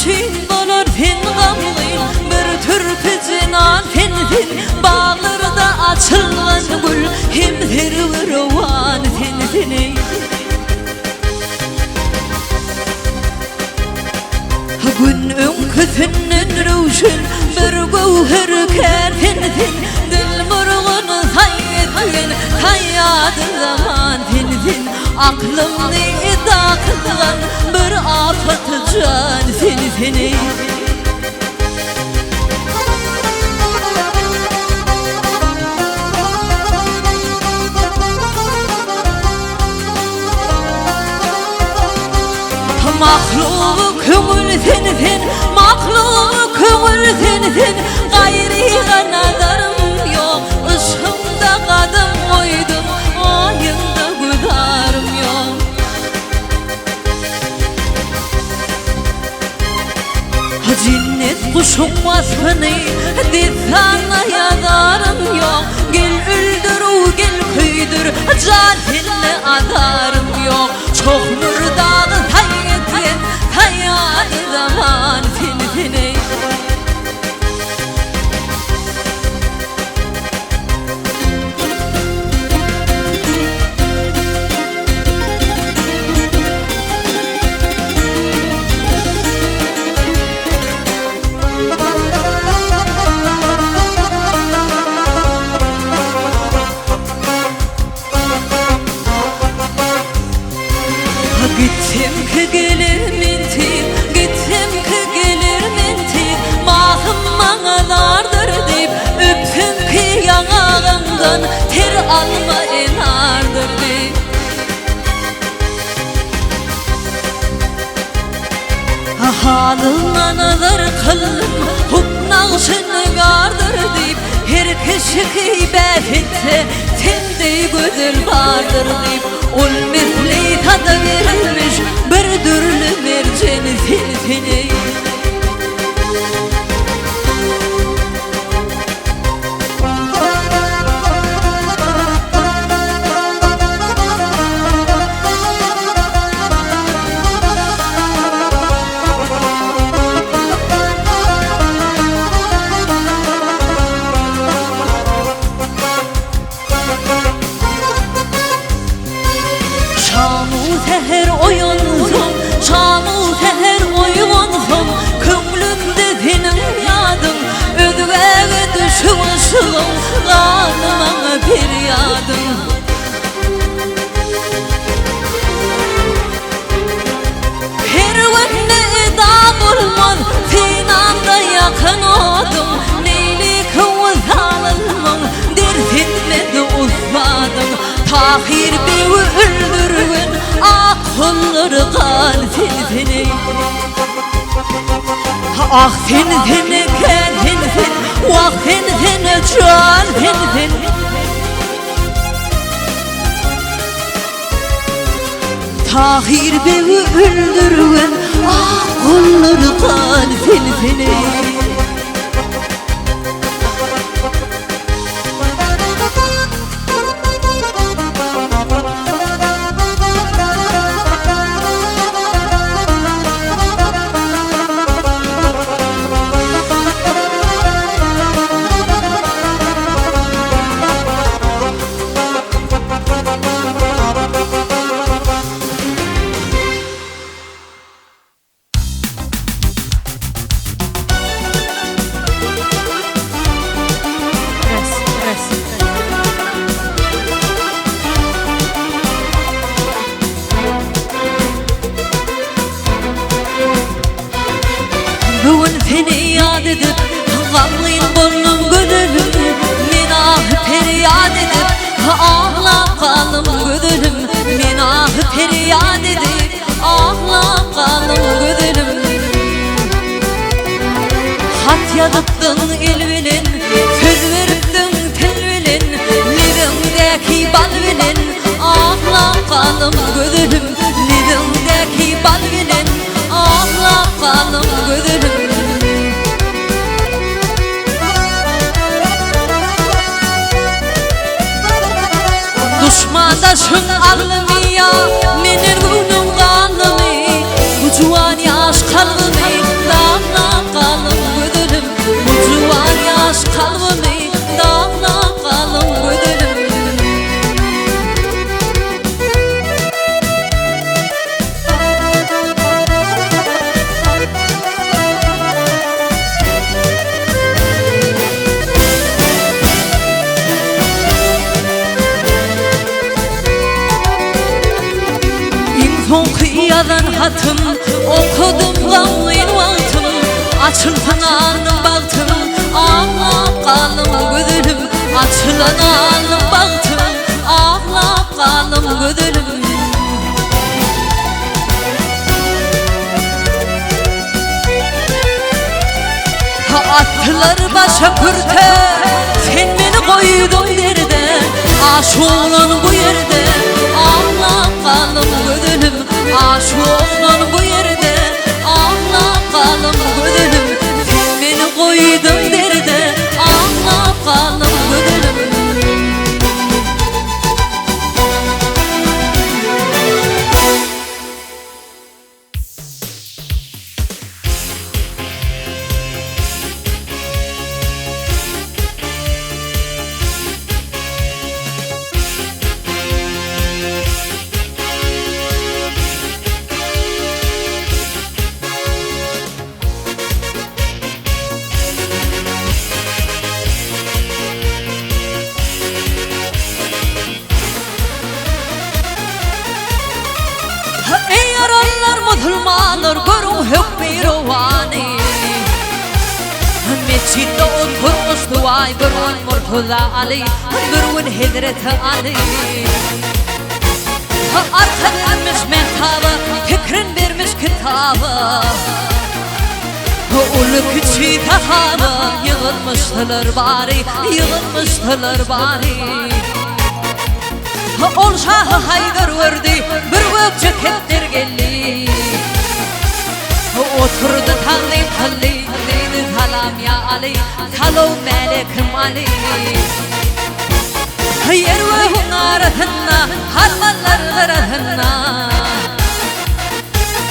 için olur fin gamlıyım bir türkü cinan fin bağlarda açılgan gül himdir virvan fin gün önküsünden ruşun bir gövher kerfin dil murgun hayyedin hayyadı zaman fin aklımni ida kılgan bir afat can fin mahluk köngül fin mahluk köngül fin gayri nadarım yok ışığımda kadın koydum ayımda güdarım yok cinnet kuşum vasfını dizana yadarım yok gel öldür gel kuydur cahiline adarım yok çok murdağı hayal zaman fin gittim ki gelir mintim gittim ki gelir mintim mahım manalardır deyip öptüm ki yanağımdan ter alma enardır deyip halım analar kılım huknağışını gardır deyip her kişi gıybet etse sende güzel vardır deyip ol misli tadı verilmiş bir dürlü mercan fin seher oyunsam, şamu seher oyunsam kömlümde senin yadın ödüge düşmüşüm kanıma bir yadım her günde dağ olmaz sinanda yakın oldum neylik uzalımın dersinle de uzmadım tahir bir öldürün kolları kan fin ah fin ken fin vah fin can fin tahir beni öldürün ah kolları kan fin bugün seni yad edip gamlıyım burnum gönülüm men ah feryat edip ağla kalım gönülüm men ah feryat edip ağla kalım gönülüm hat yazıptın el bilen söz veriptin tel bilen lidimdeki bal bilen ağla kalım gönülüm lidimdeki bal bilen ağla kalım gönülüm düşmandaşın almaya menir günüm kanımı bu cuvan yaş kalgımı Dağlaş kalbimi, dağla kalım güdülüm. İnson kıyadan hatım, okudum gavlin vaktım. Açılsın alnım baktım, ağla kalım güdülüm. Açılan alnım baktım, ağla kalım güdülüm. Attılar başa pürte, sen beni koydun derde. Aşığın bu yerde, ağla kalım güdülüm. Aşığın bu yerde, ağla kalım güdülüm. Sen beni koydun derde, ağla kalım güdülüm. Müslümanlar görün hükmü rovani. Meçhide oturmuştu ay görün Murtaza Ali, görün Hazreti Ali. Arka vermiş mehtabı, fikrin vermiş kitabı. Ulu küçüğü tahabı, yığılmıştılar bari, yığılmıştılar bari. Ol Şahı Haydar verdi, bir gökçe ketler geldi. Oturdu talli talli, dedi salam ya Ali, salam melekim Ali. Yer ve hunaratına, harmanlar arasına.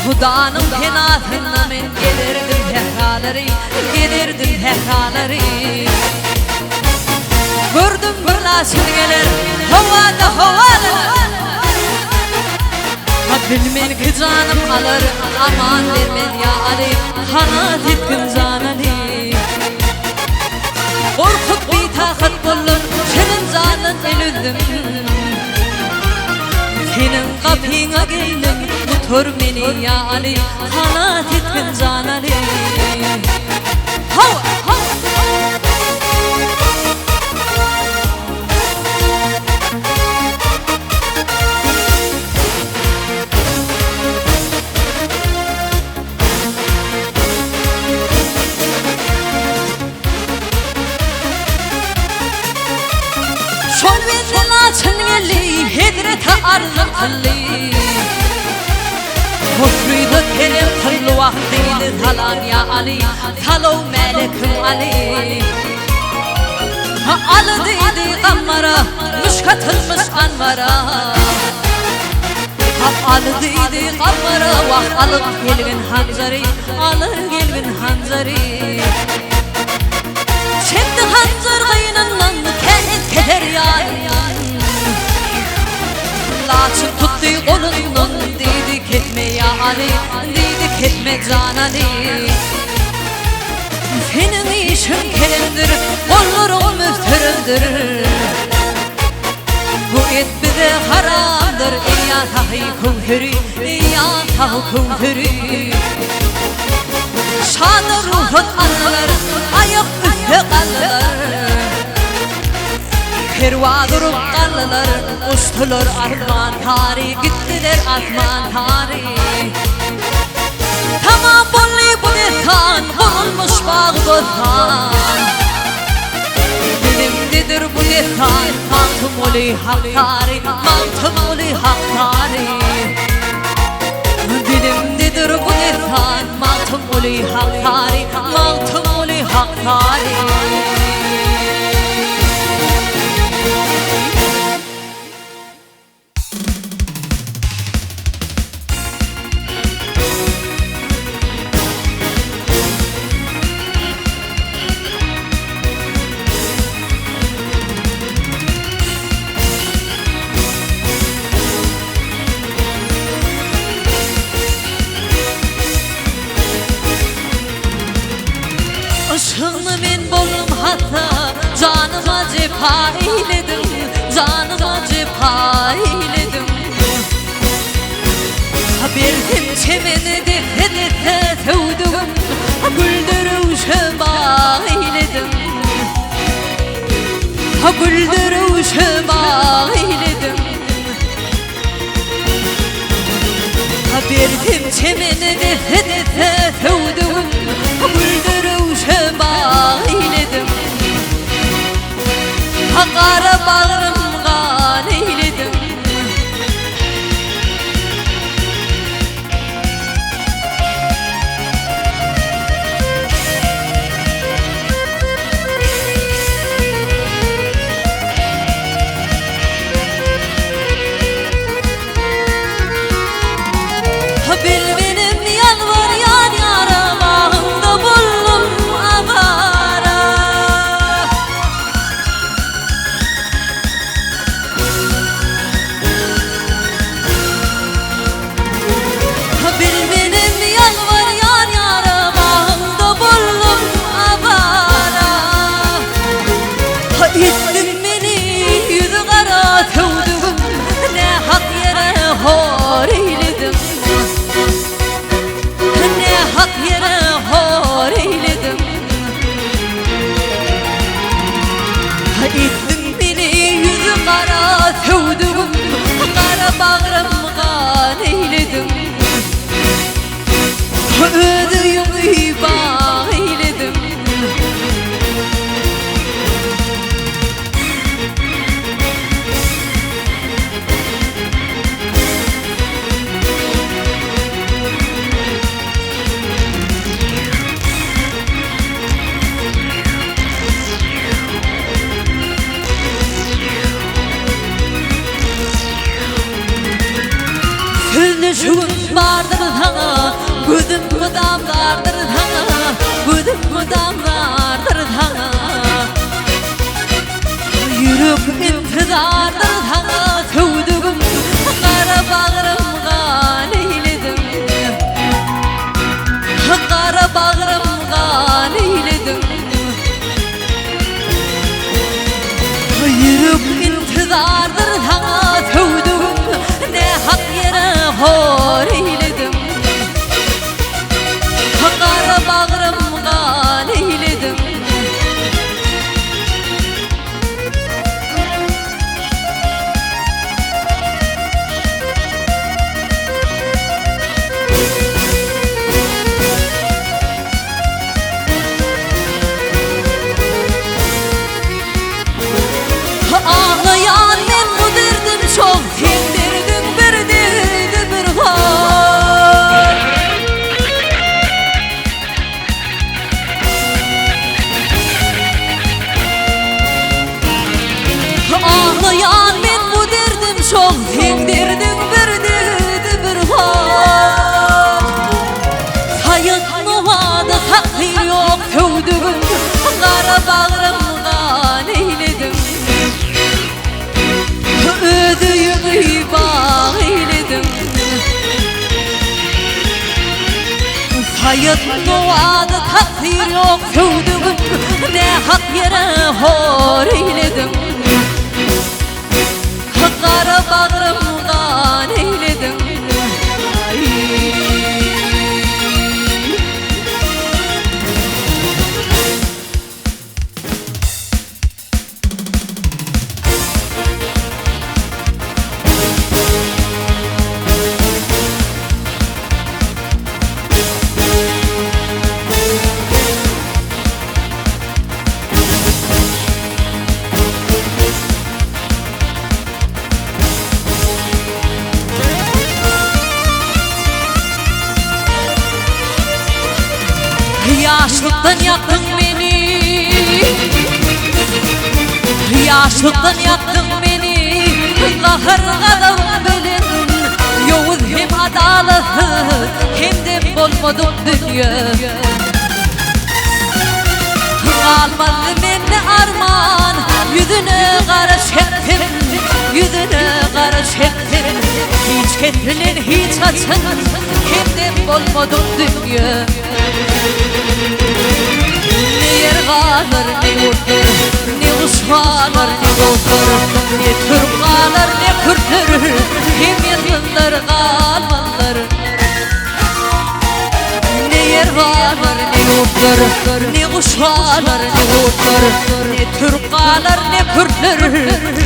Hudanın kenatına men gelirdim hekaları, gelirdim hekaları. Gördüm bir nasıl gelir, havada havalar. Bilmen ki canım alır, aman vermen ya Ali, kanat etkin can Ali. Korkup bir takat buldum, senin canın elüzdüm. Senin kapına geldim, tutur beni ya Ali, kanat etkin can Ali. Hava, hava. Hedrete arzım kılli Hoşruydu terim kıllı vaktiydi salam ya Ali, salam melekim Ali. Alı deydi kammara, müşkatılmış anvara. Alı deydi kammara, vah alıp gelbin hanzarı, alır gelbin hanzarı. Şimdi hanzar kıyınından kehet keder yani. Laçın tuttu kolundan, dedi ketme ya Ali, dedi ketme can Ali. Senin işin kerimdir, kollarım müftüründür. Bu et bize haramdır, ya tahi kuvhürü, ya tahi kuvhürü. Şanı ruhut anlar, ayak üstü kallar. Perva durup kallar, uçtular asman tari, gittiler asman tari. Tamam bulli bu destan, bulunmuş bağ bozan. Dilimdedir bu destan, mantım uli hak tari, mantım uli hak tari. Dilimdedir bu destan, mantım uli hak tari, mantım uli hak tari. cepha eyledim, canıma cepha eyledim. Berdim çemeni de sevduğum, güldürüşe bağ eyledim. Güldürüşe bağ eyledim. Berdim çemeni de sevduğum, güldürüşe bağ eyledim. Kara bağrımga eyledim. Bilmenim yalvar yar yaramağımda buldum avara. Bilmenim yalvar yar yaramağımda buldum avara. İttin beni yüzü kara tövdüm, ne hak yere hor eyledim. Hak yere hor eyledim. İttin beni yüzü kara tövdüm, kara bağrımga eyledim. Ödüğüm iba eyledim. Düşün vardır sana, gözüm damlardır sana, gözüm damlardır sana. Yürüp intizardır sana, sevduğum kara bağrımga eyledim. Kara bağrımga eyledim. Yürüp intizardır sana, sevduğum ne hak yere hor eyledim. Kara bağrımga eyledim. Ağlayan ben bu derdim çok, sindirdim bir derdi bir var. Ağlayan ben bu derdim çok, sindirdim bir derdi bir var. Sayık novada takdir yok tövdüm, kara bağrımga eyledim. Ödüğüm iba eyledim. Sayık novada takdir yok tövdüm, ne hak yere hor eyledim. Kara bağrımga eyledim. Yaşlıktan yaktın beni, yaşlıktan yaktın beni. Kahır kadam belin, Yavuz hem adaletli hem de bolmadım dünya. Kalmadı bende arman, yüzüne kara çektim, yüzüne kara çektim. Hiç kendine hiç açın, hem de bolmadım dünya. Ne yer kalır ne yurttur, ne Ruslar ne Ruslar ne Türkler ne Kürtler hem yanlar Almanlar ne Yervanlar ne Ruslar ne Ruslar ne Ruslar ne Türkler ne Kürtler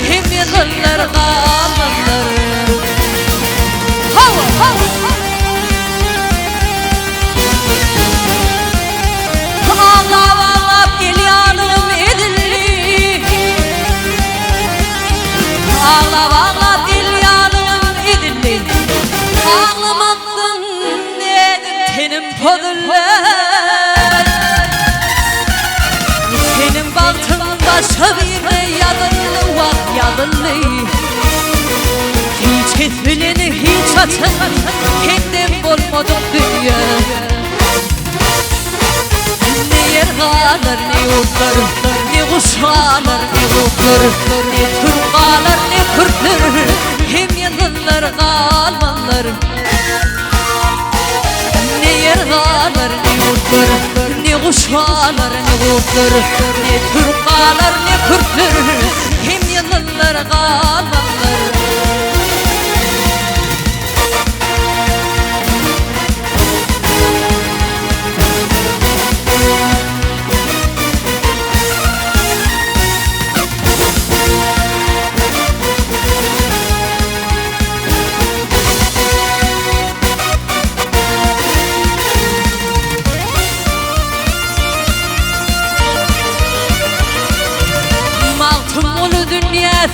hem yanlar Almanlar hava hava ağlap ilyanım edilli ağlap ilyanım edilli ağlamaktan nedim tenim podullar senin baltında şabime yadıllı vah yadıllı hiç etbileni hiç atın kendim bulmadım dünya Yergalar ne yurtlar, ne Ruslar ne Ruslar ne Türkler ne Kürtler hem yanlar Almanlar ne yergalar ne yurtlar, ne Ruslar ne Ruslar ne Türkler ne Kürtler hem yanlar Almanlar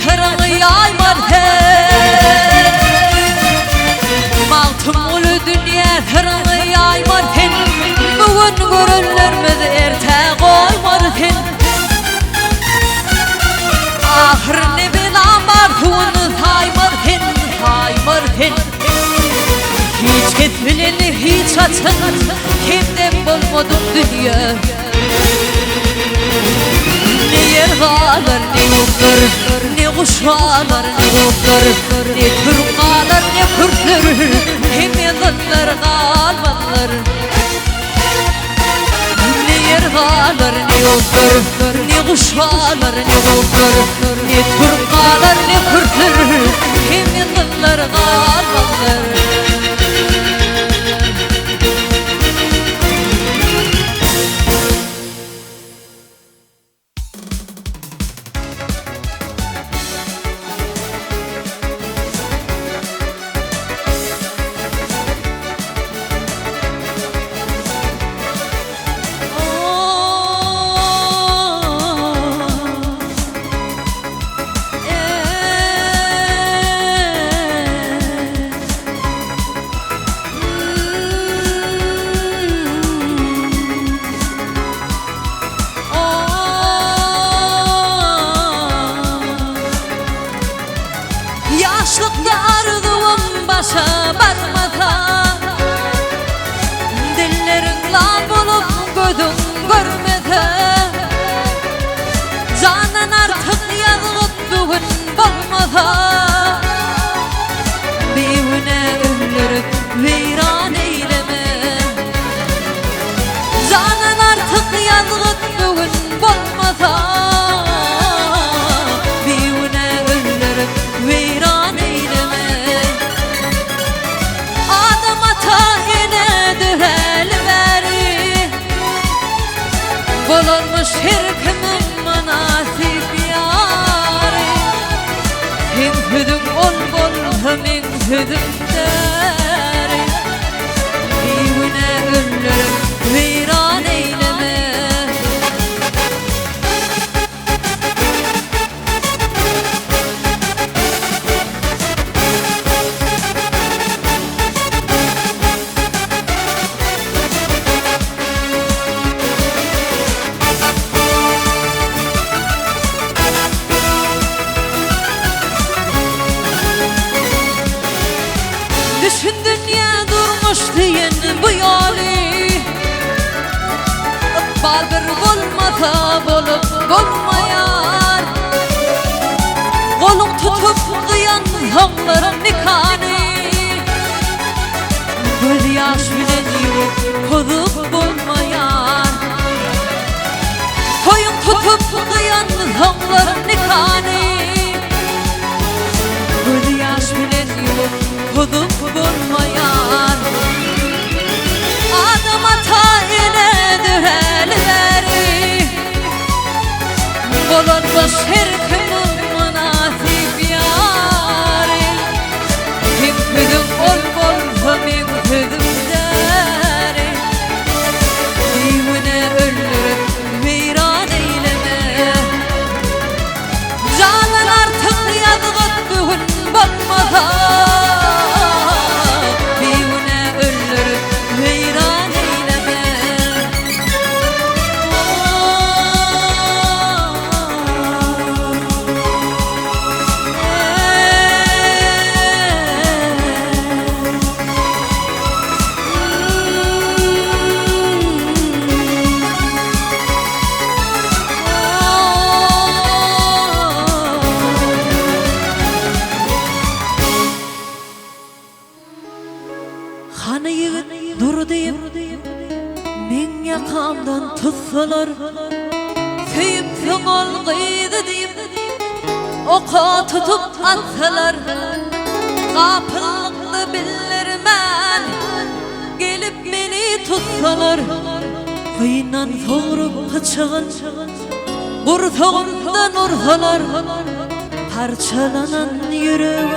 Terangı yaymar hen Maltım ulu dünya terangı yaymar hen Bugün görünlerimiz erte koymar hen Ahır ne bilan var tuğunu saymar hen Hiç ketbileni hiç atın Kimden bulmadım dünya Ne yergalar ne yurtlar ne Ruslar ne Ruslar ne Türkler ne Kürtler hem yanlar Almanlar ne yergalar ne yurtlar ne Ruslar ne Ruslar ne Türkler ne Kürtler hem yanlar Almanlar Yaşlıkta ardığım başa bakmata Dillerin lan bulup gözüm görmete Canan artık yazgıt bugün bakmata Beyhüne ölürüp veyran eyleme Canan artık yazgıt bugün bakmata Bulunmuş herkimin manasip yâri Hem hüdüm ol bol hem hüdüm dâri Beyhüne ölürüm veyran eyleme Düşün dünya durmuş diyen bu yolu Bal bir bulmasa bulup bulmayar Kolun tutup kıyan hanların nikahını Göz yaş bilen yürek kozup bulmayar Koyun tutup kıyan tonlar nikani Göz yaş bilen yolup kudup bulmayan Adam ata ile dürelleri Bulunmuş her günün münasip yari Kim küdüm ol bol min küdüm deri Divine öldürüp viran eyleme Canan artık yazgıt bugün bakmadan Divine öldürüp viran eyleme Hanı yigit dur deyip men yakamdan tutsalar Söyüp soğol kıydı deyip oka tutup atsalar Kapıllıklı bilirmen gelip beni tutsalar Kıyınan soğurup kaçağın Kurtağımdan ursalar Parçalanan yüreğim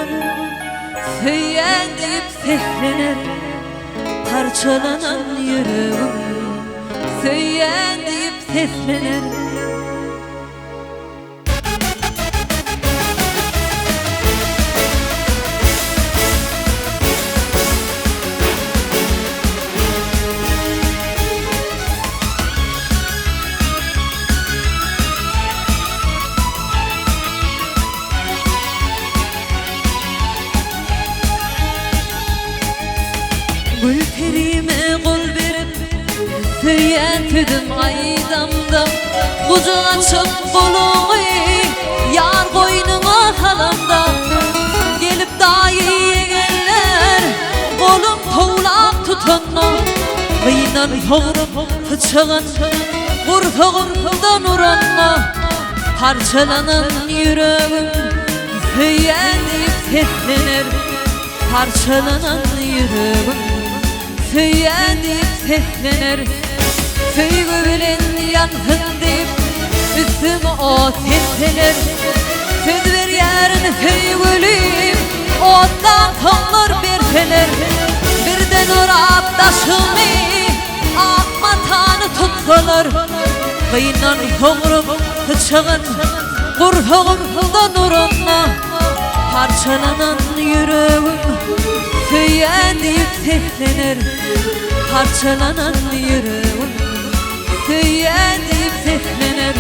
Söyyen deyip seslenir Parçalanan yüreğim Söyyen deyip seslenir Gülperime kol verip Söyyen tüdüm aydamda Kucu açıp koluğu Yar koynuma halamda Gelip dayiye geller Kolum toğlap tutanma Kıyınan soğurup bıçağın Kurtağımdan uranma Parçalanan yüreğim Söyyen deyip seslenir Parçalanan yüreğim Söyyen deyip seslenir Söygü bilen yansın deyip Üstüme o serseler Söz ver yarın söygülüyüm Ondan tonlar berseler Birden orap taşımı Akma tanı tutsalar Kıyınan soğurup bıçağın Kurtağımdan uranma Parçalanan yüreğim Söyyen deyip seslenir Parçalanan yüreğim Söyyen deyip seslenir